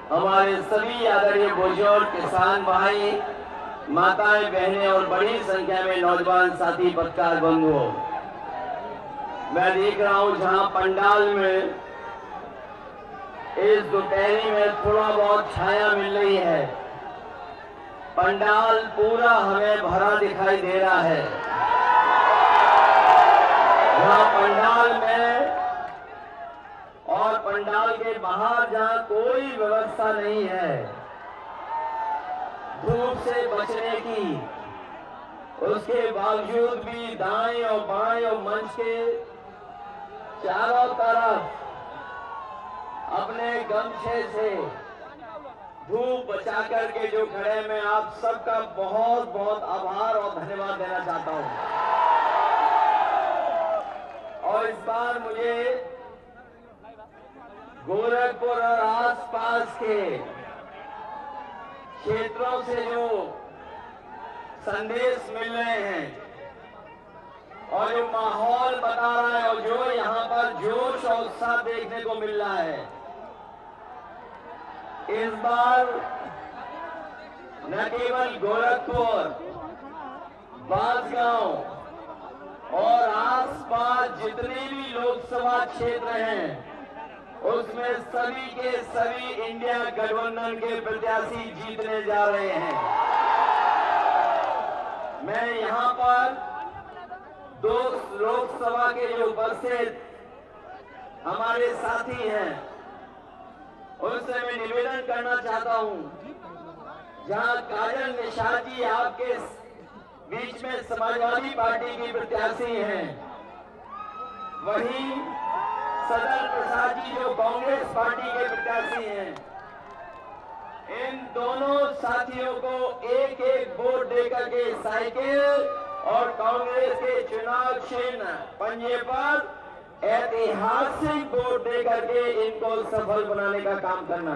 हमारे सभी आदरणीय बुजुर्ग, किसान भाई, माताएं, बहनें और बड़ी संख्या में नौजवान साथी पत्रकार बंधुओं, मैं देख रहा हूं जहां पंडाल में इस दोपहरी में थोड़ा बहुत छाया मिल रही है, पंडाल पूरा हमें भरा दिखाई दे रहा है। जहां पंडाल में और पंडाल के बाहर जहां कोई व्यवस्था नहीं है धूप से बचने की, उसके बावजूद भी दाएं और बाएं और मंच के चारों तरफ अपने गमछे से धूप बचा करके जो खड़े, मैं आप सबका बहुत बहुत आभार और धन्यवाद देना चाहता हूं। और इस बार मुझे गोरखपुर और आसपास के क्षेत्रों से जो संदेश मिल रहे हैं और जो माहौल बता रहा है और जो यहां पर जोश और उत्साह देखने को मिल रहा है, इस बार न केवल गोरखपुर, बांसगांव और आसपास जितने भी लोकसभा क्षेत्र हैं उसमें सभी के सभी इंडिया गठबंधन के प्रत्याशी जीतने जा रहे हैं। मैं यहां पर दो लोकसभा के जो उपस्थित हमारे साथी हैं उनसे मैं निवेदन करना चाहता हूं, जहां काजल निषाद जी आपके बीच में समाजवादी पार्टी की प्रत्याशी हैं, वहीं सदन प्रसाद जी जो कांग्रेस पार्टी के प्रत्याशी हैं, इन दोनों साथियों को एक एक वोट देकर के साइकिल और कांग्रेस के चुनाव चिन्ह पंजे पर ऐतिहासिक वोट देकर के इनको सफल बनाने का काम करना।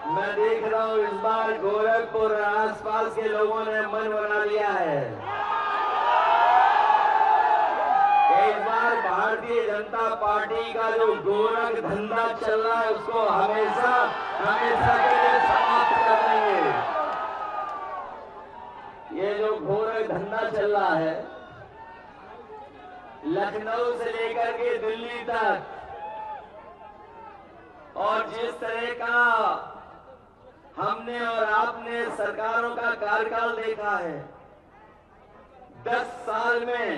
मैं देख रहा हूं इस बार गोरखपुर और आसपास के लोगों ने मन बना लिया है। इस बार भारतीय जनता पार्टी का जो गोरख धंधा चल रहा है उसको हमेशा हमेशा के लिए समाप्त कर देंगे। ये जो गोरख धंधा चल रहा है लखनऊ से लेकर के दिल्ली तक, और जिस तरह का हमने और आपने सरकारों का कार्यकाल देखा है, 10 साल में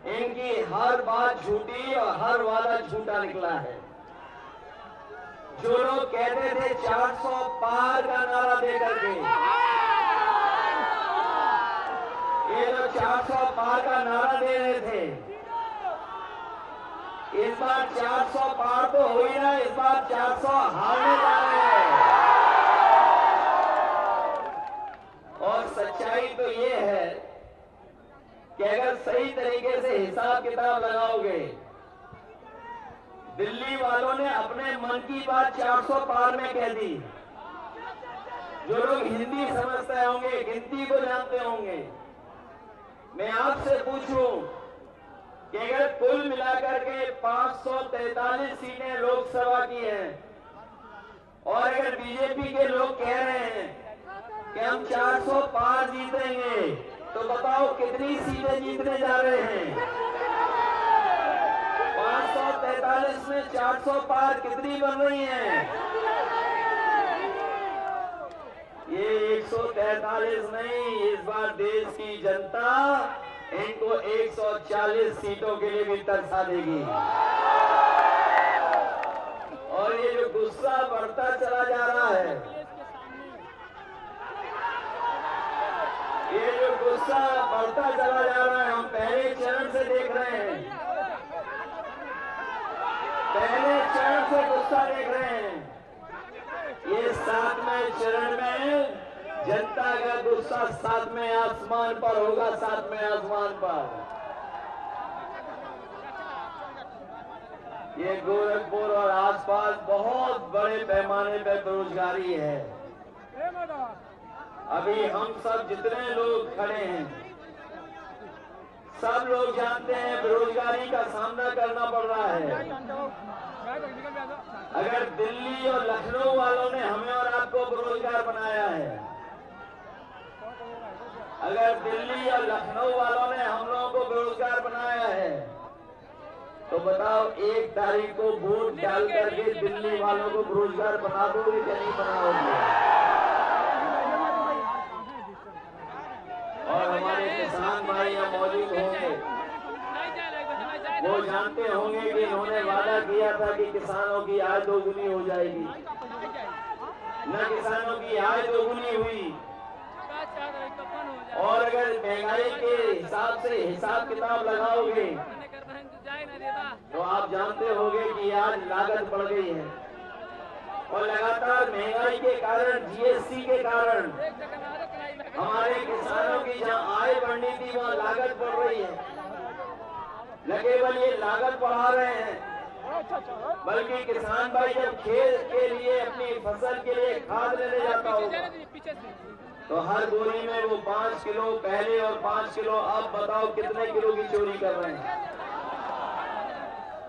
इनकी हर बात झूठी और हर वादा झूठा निकला है। जो लोग कहते थे 400 पार का नारा देकर के, ये लोग 400 पार का नारा दे रहे थे, इस बार 400 पार तो हो ही रहा है, इस बार 400 हारने जा रहे हैं। और सच्चाई तो ये है कि अगर सही तरीके से हिसाब किताब लगाओगे, दिल्ली वालों ने अपने मन की बात 400 पार में कह दी। जो लोग हिंदी समझते होंगे, गिनती को जानते होंगे, मैं आपसे पूछूं कि अगर कुल मिलाकर के 543 सीटें लोकसभा की हैं और अगर बीजेपी के लोग कह रहे हैं कि हम 400 पार जीतेंगे, तो बताओ कितनी सीटें जीतने जा रहे हैं? 543 में 400 पार कितनी बन रही हैं? ये 143 नहीं, इस बार देश की जनता इनको 140 सीटों के लिए भी तरसा देगी। और ये जो गुस्सा बढ़ता चला जा रहा है, ये जो गुस्सा बढ़ता चला जा रहा है, हम पहले चरण से देख रहे हैं, पहले चरण से गुस्सा देख रहे हैं। ये 7वें चरण में जनता का गुस्सा 7वें आसमान पर होगा, 7वें आसमान पर। ये गोरखपुर और आसपास बहुत बड़े पैमाने पर बेरोजगारी है। अभी हम सब जितने लोग खड़े हैं सब लोग जानते हैं बेरोजगारी का सामना करना पड़ रहा है। अगर दिल्ली और लखनऊ वालों ने हमें और आपको बेरोजगार बनाया है, अगर दिल्ली और लखनऊ वालों ने हम लोगों को बेरोजगार बनाया है, तो बताओ 1 तारीख को वोट डाल करके दिल्ली वालों को बेरोजगार बना दोगे कि नहीं बनाओगे? और हमारे किसान भाई यहाँ मौजूद होंगे, वो जानते होंगे कि इन्होंने वादा किया था कि किसानों की आय दोगुनी हो जाएगी। न किसानों की आय दोगुनी हुई, और अगर महंगाई के हिसाब से हिसाब किताब लगाओगे तो आप जानते होंगे कि आज लागत बढ़ गई है, और लगातार महंगाई के कारण, जीएसटी के कारण हमारे किसानों की जहां आय बढ़नी थी वहां लागत बढ़ रही है। न केवल ये लागत बढ़ा रहे हैं, बल्कि किसान भाई जब खेत के लिए, अपनी फसल के लिए खाद लेने जाता होगा तो हर बोरी में वो 5 किलो पहले और 5 किलो अब, बताओ कितने किलो की चोरी कर रहे हैं?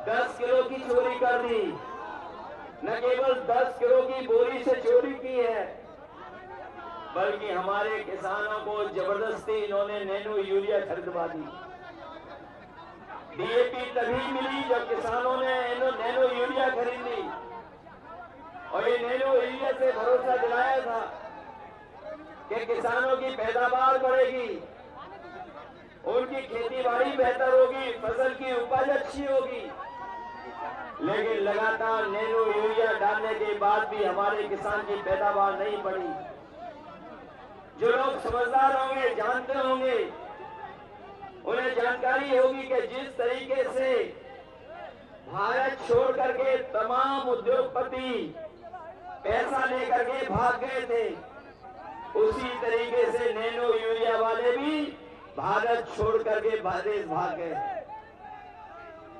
10 किलो की चोरी कर दी। न केवल 10 किलो की बोरी से चोरी की है, बल्कि हमारे किसानों को जबरदस्ती इन्होंने नैनो यूरिया खरीदवा दी। डीएपी तभी मिली जब किसानों ने नैनो यूरिया खरीदी, और ये नैनो यूरिया से भरोसा दिलाया था कि किसानों की पैदावार बढ़ेगी, उनकी खेती बाड़ी बेहतर होगी, फसल की उपज अच्छी होगी। लेकिन लगातार नैनो यूरिया डालने के बाद भी हमारे किसान की पैदावार नहीं बढ़ी। जो लोग समझदार होंगे, जानते होंगे, उन्हें जानकारी होगी कि जिस तरीके से भारत छोड़ करके तमाम उद्योगपति पैसा लेकर के भाग गए थे, उसी तरीके से नैनो यूरिया वाले भी भारत छोड़ करके देश भाग गए।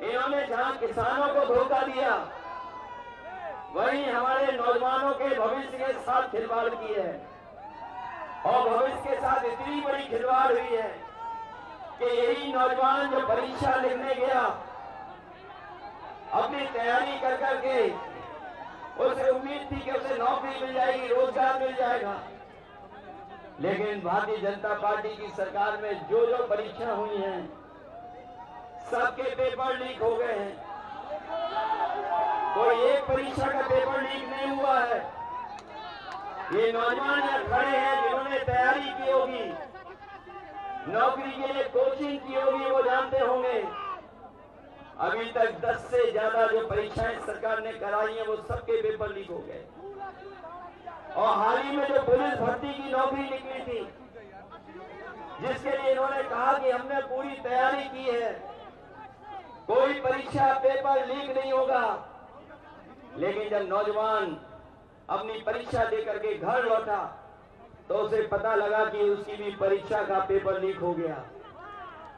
इन्होंने जहां किसानों को धोखा दिया, वहीं हमारे नौजवानों के भविष्य के साथ खिलवाड़ की है, और भविष्य के साथ इतनी बड़ी खिलवाड़ हुई है कि यही नौजवान जो परीक्षा लिखने गया, अपनी तैयारी कर करके उसे उम्मीद थी कि उसे नौकरी मिल जाएगी, रोजगार मिल जाएगा, लेकिन भारतीय जनता पार्टी की सरकार में जो जो परीक्षा हुई हैं, सबके पेपर लीक हो गए हैं। कोई एक परीक्षा का पेपर लीक नहीं हुआ है। ये नौजवान यहाँ खड़े हैं जिन्होंने तैयारी की होगी, नौकरी के लिए कोचिंग की होगी, वो जानते होंगे अभी तक 10 से ज्यादा जो परीक्षाएं सरकार ने कराई हैं वो सबके पेपर लीक हो गए। और हाल ही में जो पुलिस भर्ती की नौकरी निकली थी, जिसके लिए इन्होंने कहा कि हमने पूरी तैयारी की है, कोई परीक्षा पेपर लीक नहीं होगा, लेकिन जब नौजवान अपनी परीक्षा देकर के घर लौटा तो उसे पता लगा कि उसकी भी परीक्षा का पेपर लीक हो गया।